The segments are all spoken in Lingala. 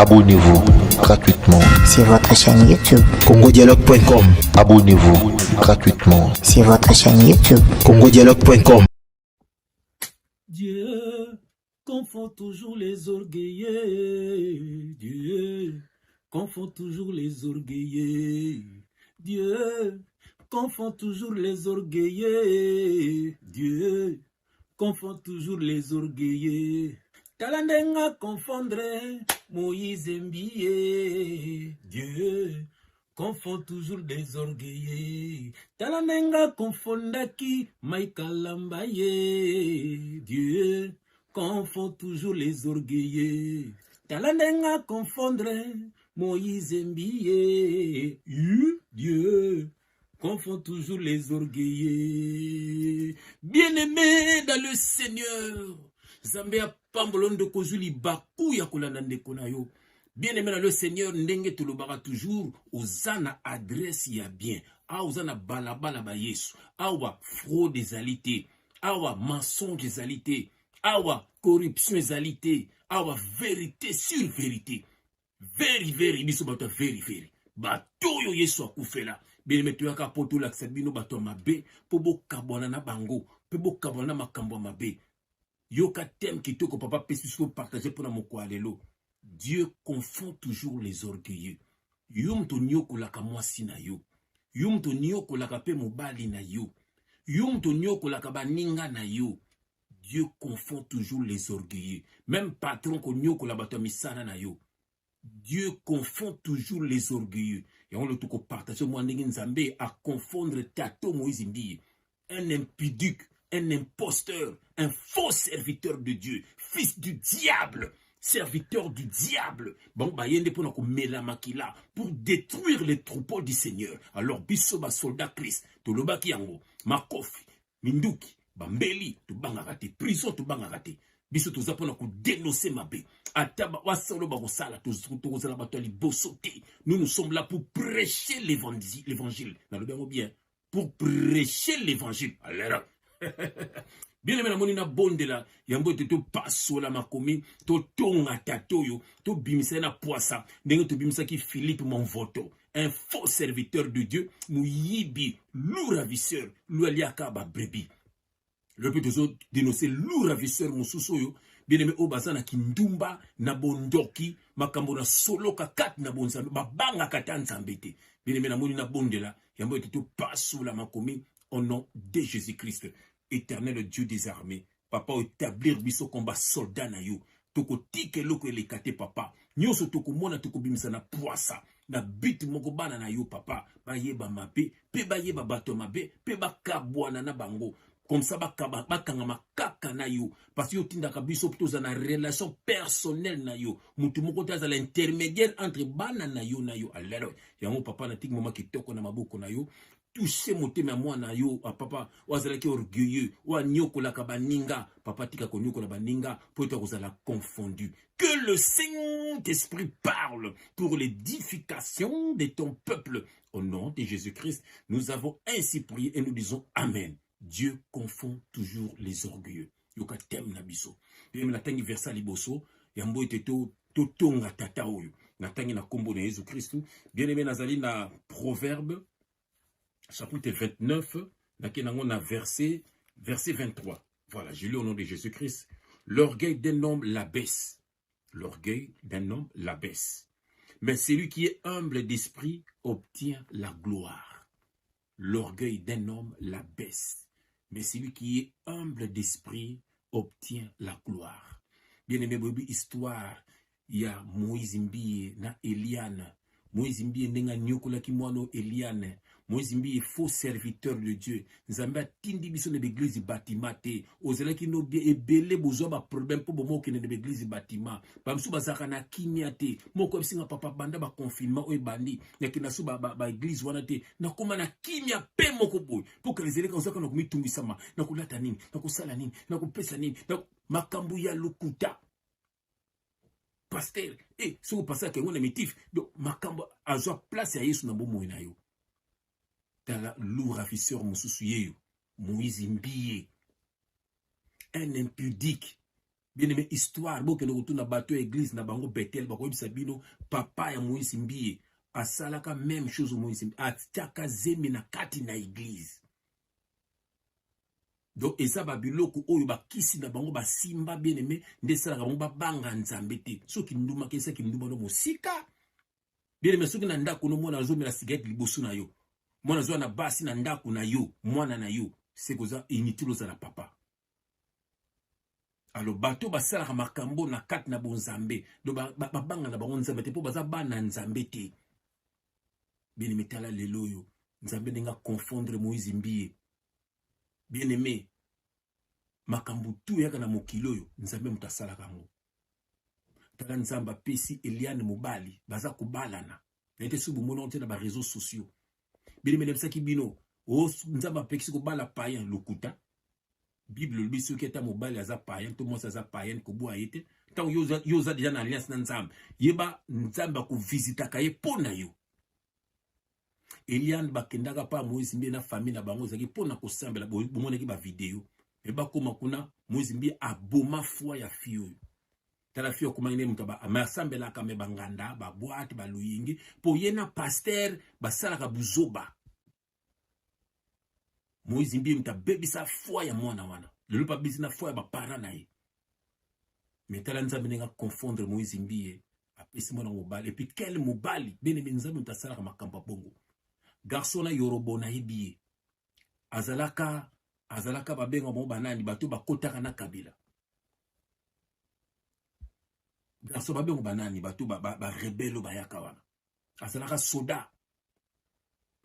Abonnez-vous gratuitement sur votre chaîne YouTube congodialogue.com. Abonnez-vous gratuitement sur votre chaîne YouTube congodialogue.com. Dieu confond toujours les orgueilleux. Dieu confond toujours les orgueilleux. Dieu confond toujours les orgueilleux. Dieu confond toujours les orgueilleux. Talandenga confondre Moïse Mbie. Dieu confond toujours les orgueilleux. Talandenga confondaki Maïkalambaye. Dieu confond toujours les orgueilleux. Talandenga confondre Moïse Mbie. Dieu confond toujours les orgueilleux. Bien-aimé dans le Seigneur, Zambia Pambolondo Kozuli Baku ya kolanda ndeko na yo. Bien-aimé dans le Seigneur, ndenge tolobaka toujours ozana adresse ya bien. A ozana balabala ba Yesu. Awa fraude ezalité. Awa mensonge ezalité. Awa corruption ezalité. Awa vérité sur vérité. Very biso bato very. Bato yo Yesu akufela. Bien-aimé toyaka poto lakisa bino bato mabe po bokabwana na bango. Po bokabwana na makambo mabe. Yoka tem kitoko papa pesiso partager pour na moko alelo. Dieu confond toujours les orgueilleux. Yum to nyoko laka mwasi na yo. Yum to nyoko laka pe mobali na yo. Yum to nyoko laka baninga na yo. Dieu confond toujours les orgueilleux. Même patron ko nyoko la bato misana na yo. Dieu confond toujours les orgueilleux. Et on le tout partager moi ndenge nzambe à confondre tato Moïse Mbie. Un impudique, un imposteur, un faux serviteur de Dieu, fils du diable. Serviteur du diable. Bon, bah, yende pour nous makila pour détruire les troupeaux du Seigneur. Alors, biso ba soldat Christ, to lobaki yango, makofi, minduki, bambeli, to bangakate, prison to bangakate. Biso to zapona ko dénoncer mabe. Ataba wasolo ba kosala to zala bato libosote. Nous sommes là pour prêcher l'évangile. Dans le bien bien, pour prêcher l'évangile. Alors, bien aimé na moni na bondela yango te to pasola makomi to tonga tatoyo to bimisa na poisa ndenge to bimisa ki Philippe mon voto, un faux serviteur de Dieu, muyibi, loup ravisseur, lualiaka ba brebi. Le peut toujours dénoncer loup ravisseur mususoyo. Bien aimé obazana kindumba na bondoki makambo na soloka kat na bonzambe babanga katanzambete. Bien aimé na moni na bondela yango te to pasola makomi au nom de Jésus-Christ. Éternel Dieu des armées, papa établir biso combat soldat na yo, toko tike loko elekate papa, nyoso toko mona toko bimisa na poisa, na bit moko bana na yo papa, ba yeba mabe, pe ba yeba bato mabe, pe ba kabwana na bango, comme ça ba kanga makaka na yo, parce que yo tindaka biso plutôt na relation personnelle na yo, mutu moko taza l'intermédiaire entre bana na yo, alors, yango papa na tik moma kitoko na maboko na yo, toucher monter ma moi na yo papa wazalaki orgueilleux wa nyoko la kabaninga papa tika ko nyoko la baninga pour être kozala confondu. Que le Saint-Esprit parle pour l'édification de ton peuple au nom de Jésus-Christ. Nous avons ainsi prié et nous disons amen. Dieu confond toujours les orgueilleux. Yoka tem na biso. Bien la tangi versa liboso yambo ete to tonga tata oyo. Na tangi na kombo na Jésus-Christ. Bien aimé nazali na proverbe chapitre 29, na verset 23. Voilà, je lis au nom de Jésus-Christ. L'orgueil d'un homme l'abaisse. L'orgueil d'un homme l'abaisse. Mais celui qui est humble d'esprit obtient la gloire. L'orgueil d'un homme l'abaisse. Mais celui qui est humble d'esprit obtient la gloire. Bien-aimé, histoire, il y a Moïse Mbie na Eliane. Moïse Mbie nenga nyokola ki mwano Eliane. Moïse Mbie faux serviteur de Dieu. Nzamba tindi biso na l'église bâtiment te. Ozela ki no bien ebele bozo ba problème po bomo ke na l'église bâtiment. Ba msu bazaka na kimia te. Moko bisinga papa banda ba confinement o ebandi. Ya ki na su ba église wana te. Na koma na kimia pe moko boy. Po que les élèves ozaka na kumitumbisama. Na kulata nini? Na kusala nini? Na kupesa nini? Na makambu ya lukuta. Pasteur, si vous passez à quelqu'un de métif, donc, makambo, à joie place à Yesu na bomo na yo. Tala loup ravisseur Moussousouye, Moïse Mbie, un impudique, Bien aimé histoire bo ke no na bateau église na bango Bethel ba ko bisabino papa ya Moïse Mbie asalaka même chose Moïse Mbie atiaka zemi na kati na église. Donc eza ba biloko oyo ba kisi na bango ba simba bien aimé nde sala bango ba banga nzambe te. Soki nduma kesa ki nduma no mosika. Bien aimé soki na ndako no mona zo mela cigarette liboso na yo. Mwana zo na basi na ndako na yo, mwana na yo, c'est koza inutile za la papa. Alors bato basala makambo na kati na bonzambe. Do ba banga na bango nzambe te po baza bana nzambe te. Bien aimé tala lelo yo, nzambe nenga confondre Moïse Mbie. Bien aimé, makambo tu yaka na mokilo yo, nzambe mutasala kango. Tala nzamba pesi Eliane mobali, baza kubalana. Na ete subu mona onte na ba réseaux sociaux. Bien aimé lebsaki bino, o nzamba pekisi ko bala païen lokuta. Bible lui ceux qui est mobile aza païen, tout le monde aza païen ko boa ete. Tant yoza déjà na alliance na nzamba. Yeba nzamba ko visita kaye pona yo. Eliane bakendaka pa Moïse Mbie na famille na bango zaki pona ko sambela bomonaki ba vidéo. E ba koma kuna Moïse Mbie aboma foi ya fio. Tala fio kuma ine mutaba amasambela ka me banganda ba boîte ba luyingi po yena pasteur basala ka buzoba. Moïse Mbie mutabebisa foi ya mwana wana. Lelo pa bisi na foi ya ba parents na ye. Mais tala nzambe nenga confondre Moïse Mbie apesi mwana mobali et puis quel mobali bene nzambe mutasala ka makamba bongo. Garçon na yorobo na yebie azalaka babenga mo banani bato bakotaka na kabila. Garçon babenga banani bato ba rebelo bayaka wana azalaka soda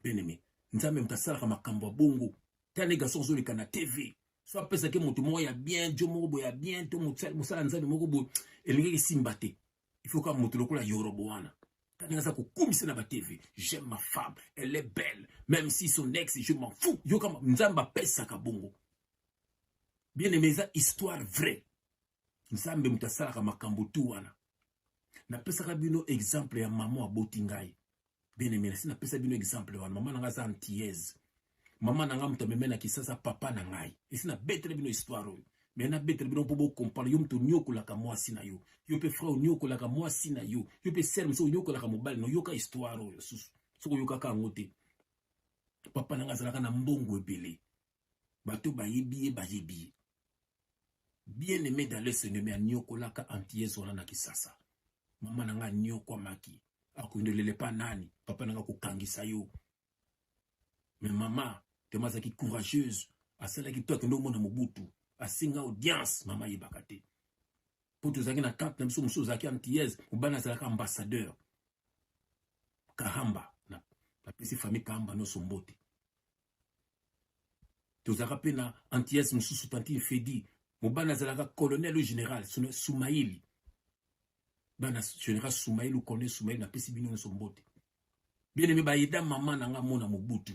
beneme nzambe mutasala ka makambo bongo tane garçon zoleka na TV so pesa ke moto mo ya bien jo mo bo ya bien to musala nzambe moko bo elingi simbate il faut ka moto lokola yorobo wana. J'aime ma femme, elle est belle, même si son ex, je m'en fous. Yo comme nzamba pesa kabongo. Bien aimé ça histoire vraie. Nzambe mutasala ka makambo tu wana. Na pesa ka bino exemple ya maman abotingai. Bien aimé na pesa bino exemple wana maman nanga za antillaise. Maman nanga mutamemena kisasa papa na ngai. Esi na betre bino histoire oyo. Mais na betre bino pobo comparer yo mto nyoko la ka mwasi na yo. Yo pe frère nyoko la ka mwasi na yo. Yo pe sœur mso nyoko la ka mobali no yoka histoire oyo susu. Soko yoka ka ngote. Papa nanga zalaka na mbongo ebele. Bato ba yebi ba yebi. Bien aimé dans le Seigneur mais nyoko la ka antillaise wana na kisasa. Maman nanga nyoko maki. Akundele pa nani. Papa nanga ko kangisa yo. Mais maman, te mazaki courageuse. Asala ki toi kendo mona mobutu. Asinga audience mama yebakate. Pour tous zaki na camp na biso muso zaki antillaise, ubana zalaka ambassadeur. Kahamba na pesi famille Kahamba no sombote. Tozaka pe na antillaise mususu tanti Fedi, mubana zalaka colonel ou général, Soumaïli. Bana général Soumaïli ou colonel Soumaïli na pesi bino no sombote. Bien aimé ba yeda mama nanga mona mobutu.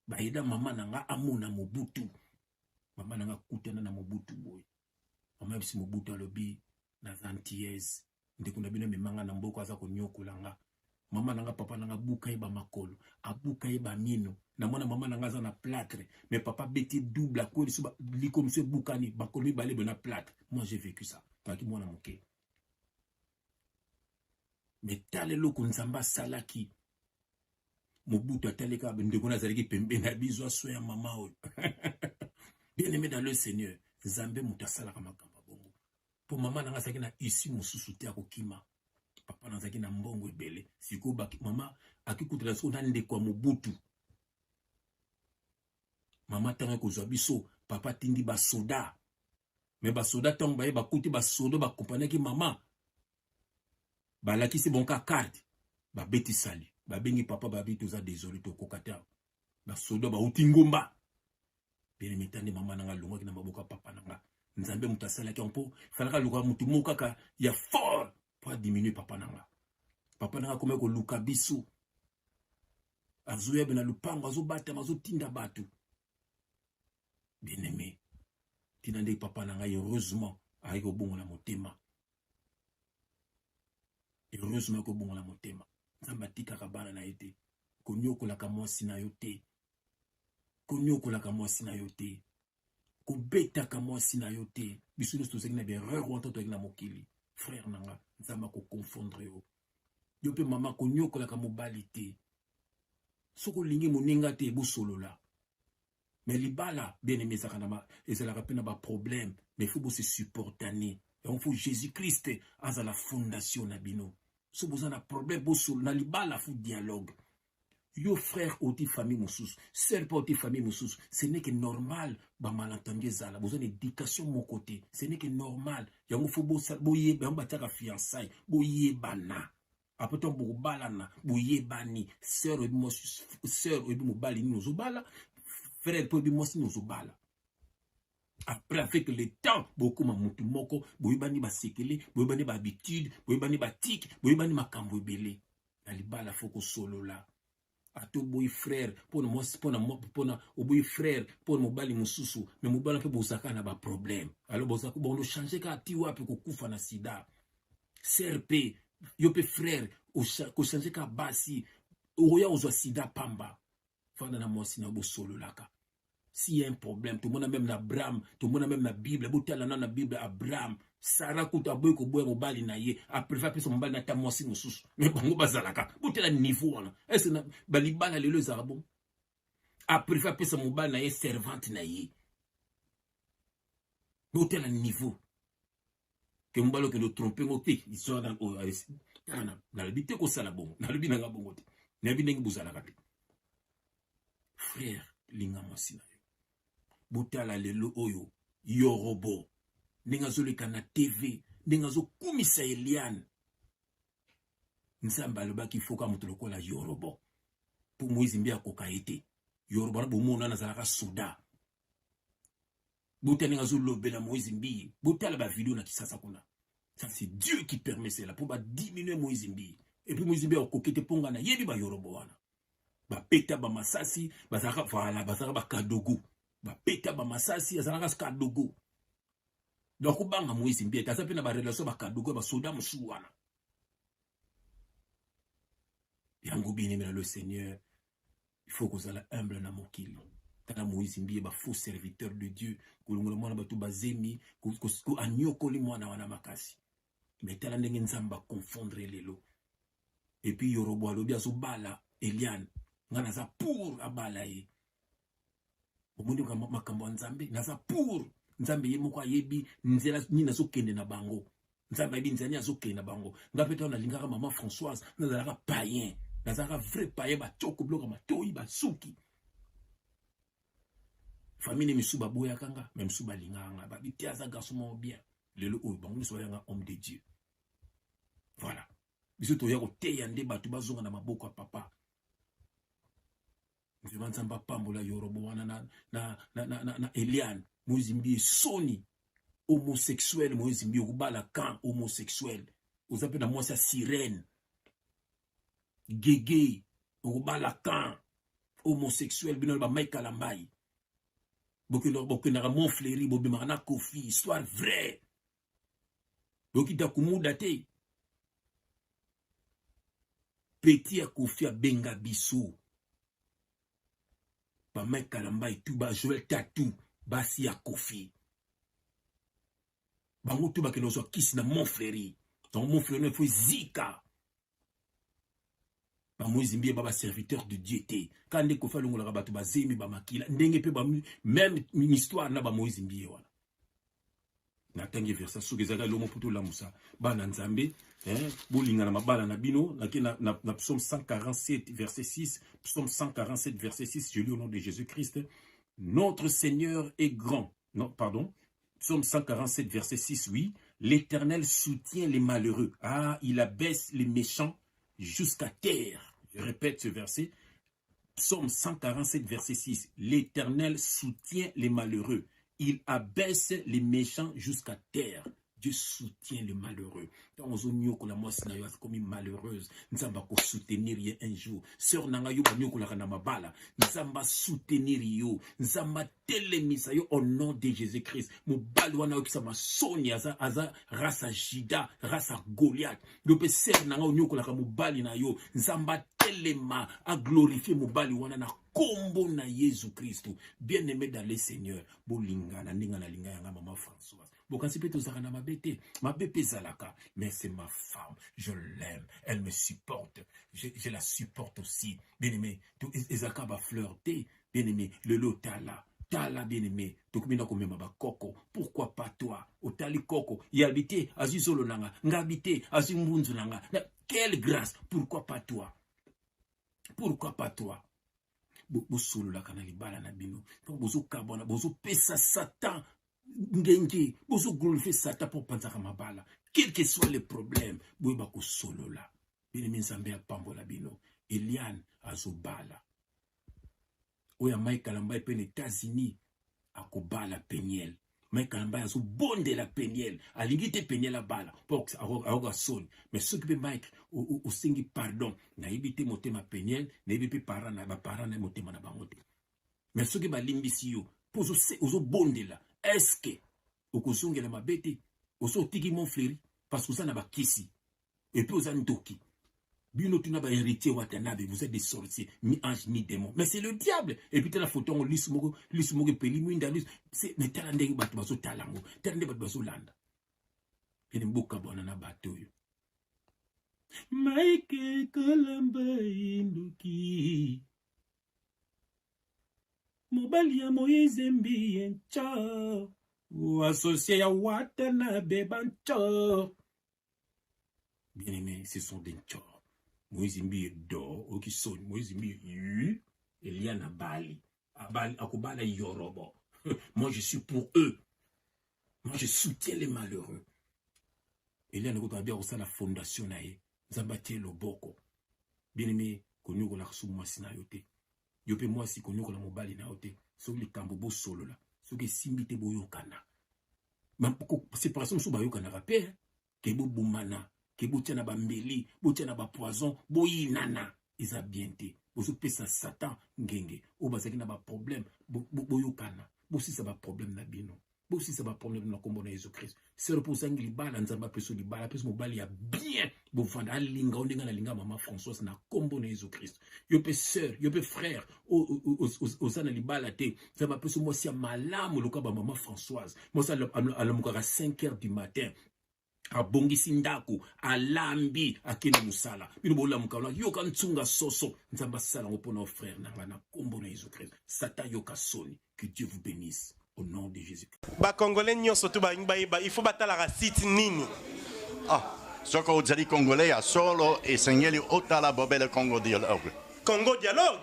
Ba yeda mama nanga amona mobutu. Mama nanga kutana na mobutu boy. Mama bisi mobutu alobi na antillaise. Ndeko na bino memanga na mboko aza konyokola nga. Mama nanga papa nanga buka yeba makolo, abuka yeba mino. Na mwana mama nanga za na plâtre, mais papa beti double ko liko monsieur bukani bakolo balé na plâtre. Moi j'ai vécu ça. Taki mwana moke. Mais tale loko nzamba salaki. Mobutu ataleka ndeko na zaleki pembe na bizwa so ya mama oyo. Bien aimé dans le Seigneur, Zambé mutasala ka makamba bongo. Pour maman nanga saki na isi mususu te akokima. Papa nanga saki na mbongo ebele. Siko baki mama akikutela so na ndeko ya mobutu. Mama tanga kozwa biso, papa tindi ba soda. Mais ba soda tanga baye bakuti ba soda ba compagnie ki mama. Ba lakisi bonka carte. Ba beti sali. Ba bengi papa ba bitu za désolé to kokata. Ba soda ba utingomba. Bien aimé mama nanga longa ki na maboka papa nanga. Nzambe mutasala ki onpo falaka luka mutu mokaka ya fort pour diminuer papa nanga. Papa nanga komeko luka biso. Azoya bena lupango azo bata mazo tinda batu. Bien aimé. Tinande papa nanga heureusement ayiko bongo na motema. Heureusement ko bongo na motema. Nzamba tika kabana na ete. Konyokola ka mwasi na yo te. Konyokola ka mwasi na yo te. Kobeta ka mwasi na yo te. Biso nyonso tozali na berreur wanta tozali na mokili. Frère nanga, nzamba ko confondre yo. Yo pe mama ko nyokola ka mobali te. Soko lingi moninga te bo solola. Mais libala bien aimé zakana ezalaka pe na ba problème, mais il faut se supporter. Il faut Jésus-Christ à la fondation na bino. So besoin na problème bo solola libala faut dialogue. Yo frère oti famille moussous, sœur pas oti famille moussous, ce n'est que normal ba malentendu zala, besoin d'éducation mon côté, ce n'est que normal. Yango faut boye ba bataka fiançailles, boye bana. Après ton bobalana, boye bani, sœur et mobali ni nozobala, frère pour bi mosi nozobala. Après avec le temps, beaucoup ma mutu moko, boye bani ba sekele, boye bani ba habitude, boye bani ba tic, boye bani makambo ebele. Alibala faut ko solo là. A to boy frère pour moi pour boy frère pour mobali mususu mais mobali pe bozaka na ba problème alors bozaka bon le changer ka ti wapi ko kufa na sida CRP yo pe frère ko changer ka basi oya ozo sida pamba fanda na mosi na bo solo laka s'il y a un problème tout le monde a même na Abraham tout le monde a même na Bible botala na Bible Abraham Sarah kuta boy ko boy mobali na ye après va pe son mobali na ta mosi mususu mais bango bazalaka botala niveau wana est-ce na balibala lelo za bon après va pe son mobali na ye servante na ye botala niveau que mobali que le tromper ngote ils sont dans na le bité ko sala bon na le binanga bongo te na binengi bozalaka te frère linga mosi na yo botala lelo oyo yorobo ninga zoleka na TV ninga zo kumisa Eliane nzamba lobaki foka mutu lokola yorobo pour Moïse mbia kokaete yorobo na bomona na zalaka soda botala ninga zo lobela Moïse mbi botala ba vidéo na kisasa kuna ça c'est Dieu qui permet cela pour ba diminuer Moïse mbi et puis Moïse mbia kokete ponga na yebi ba yorobo wana ba peta ba masasi bazaka voilà bazaka ba kadogo ba peta ba masasi azalaka kadogo. Donc, banga Moïse mbie, taza pe na ba relation ba kadogo ba soda musu wana. Yango bien aimé le Seigneur, il faut qu'on soit humble na mokili. Tala Moïse mbie ba faux serviteur de Dieu, ko longola mwana ba to ba zemi, ko anyoko li mwana wana makasi. Mais tala ndenge nzamba confondre lelo. Et puis yorobo alobi azobala Eliane, ngana za pour abala ye. Omundi ka makambo nzambe, naza pour nzambe ye moko ayebi nzela nina zokende na bango nzambe ayebi nzani azokende na bango ngapeta na lingaka maman Françoise nazalaka païen nazalaka vrai païen ba toko bloka matoyi ba suki famille misuba boya kanga même suba linganga ba bitiaza garçon bien lelo oyo bango soyanga homme de Dieu voilà biso to yako teya nde batu bazonga na maboko ya papa nzamba pambola yorobo wana na Eliane Moïse mbi soni homosexuel Moïse mbi okubala kan homosexuel ozape na mwasi sirène gege okubala kan homosexuel bino ba Michael Ambai bokena Montfleury bobimaka na Kofi histoire vraie bokita kumuda te petit a Kofi a benga biso ba Michael Ambai tu ba Joël Tatou basi ya Kofi bango tu ba ke nozo kisi na Montfleury donc Montfleury ne faut zika ba Moïse mbie baba serviteur de Dieu te kande ko fa longola ba to ba zemi ba makila ndenge pe ba même une histoire na ba Moïse mbie wana na tangi versa suki zaka lomo puto la musa bana nzambe bolinga na mabala na bino na psaume 147 verset 6 psaume 147 verset 6 je lis au nom de Jésus-Christ. Notre Seigneur est grand. Non, pardon. Psaume 147, verset 6, oui. L'Éternel soutient les malheureux. Ah, il abaisse les méchants jusqu'à terre. Je répète ce verset. Psaume 147, verset 6. L'Éternel soutient les malheureux. Il abaisse les méchants jusqu'à terre. Dieu soutient les malheureux. Quand on zone ko la moisi na yo comme malheureuse, nzamba ko soutenir ye un jour. Sœur nanga yo banyo ko la kana mabala, nzamba soutenir yo, nzamba telemisa yo au nom de Jésus-Christ. Mo balwana yo kisama Sonia aza rasa Jida, rasa Goliath. Yo pe sœur nanga yo ko la ka mo bali na yo, nzamba telema a glorifier mo bali wana na kombo na Jésus Christ. Bien-aimé dans le Seigneur. Bolingana ningana linga yanga maman Françoise. Bokansi pe tozaka na mabete. Ma bébé zalaka. Mais c'est ma femme. Je l'aime. Elle me supporte. Je la supporte aussi. Bien-aimé. Ezaka ba flirter. Bien-aimé. Le lotala. Tala bien-aimé, tokumina komema ba koko, pourquoi pas toi? Otali koko, y habité, azizolo nanga, ngabité, azimbunzu nanga. Quelle grâce, pourquoi pas toi? Pourquoi pas toi? Bosolo la kana libala na bino. Bozo kabona, bozo pesa Satan. Ngenge, bozo glorifier Satan pour panzaka mabala. Quel que soit le problème, boyeba ko solo la. Bien-aimé nzambe ya pambola bino. Eliane azobala. Oya Mike Kalamba pe les États-Unis akobala Peniel. Mike Kalamba azo bonde la Peniel. Alingite Peniel la bala. Box aoga son. Mais ce qui Mike au singi pardon. Na ibite motema Peniel, na ibite parana na ba parana motema na bangote. Mais ce qui ba limbisi yo, pozo ozo bonde la. Est-ce que okozongela mabete, ozo tiki mon fléri parce que ça na ba kisi. Et puis oza ndoki. Bino tu n'as pas héritier Watanabe, vous êtes des sorciers, mi-ange, mi-démon. Mais c'est le diable. Et puis tu as la photo, on lit ce mot, peli, c'est mais t'as l'andé batbazo talango, t'as l'andé batbazo landa. Et les mots kabonana bateau. Mike Kalamba Induki. Mobalia Moïse Mbien Cha. Ou associé à Watanabe Bancho. Bien aimé, ce sont des chors. Moïse Mbi do, okison, Moïse Mbi yu, Eliana Bali, Akobala Yorobo. Moi je suis pour eux. Moi je soutiens les malheureux. Eliana Kotabia osa la fondation nae, Zambati Loboko. Bien aimé, Konyoko la soumwa sina yote. Yope moi si Konyoko la mobali na yote. Soki li kambobo solo la. Soki simbite boyokana. Même pour séparation sou bayokana rapé, Kebo Boumana. Que boutiana ba mbeli, boutiana ba poison, boyi nana, ils a bien été. Bozo pesa Satan ngenge, o bazaki na ba problème, boyokana. Bosi ça ba problème na bino. Bosi ça ba problème na kombo na Jésus Christ. C'est le posangi libala nzamba peso libala, peso mobali ya bien. Bo vanda alinga ondenga na linga maman Françoise na kombo na Jésus Christ. Yo pe sœur, yo pe frère, o sana libala te. Ça ba peso moi si malamu loka ba maman Françoise. Moi ça alamukaka 5h du matin. A bongisi ndako alambi akena musala bino bola mukala yoka ntsunga soso nzamba sala ngopona frère na bana kombo na Jésus Christ Satan yoka soni. Que Dieu vous bénisse au nom de Jésus. Ba congolais nyonso to ba il faut batala la site nini. Ah, soko ozali congolais ya solo e sengeli otala bobele Congo dialogue. Congo dialogue.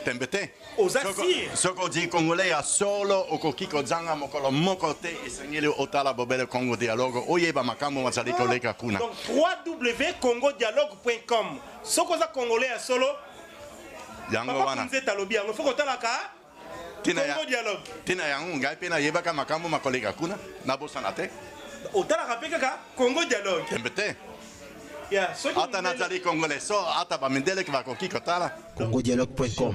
Tembete. Osasir. Soko di congolais ya solo okokiko zanga mokolo mokote e sengeli otala bobele Congo dialogue. Oyeba makambo mazali koleka kuna. Donc www.congodialogue.com. Soko za congolais ya solo. Yango wana. Nzeta lobi yango foko talaka. Congo dialogue. Tina yango ngai pena yebaka makambo makoleka kuna na bosana te. Otalaka peka Congo dialogue. Tembete. Ya, ata nazali congolais so ata bamendele ki bakokiko tala congodialogue.com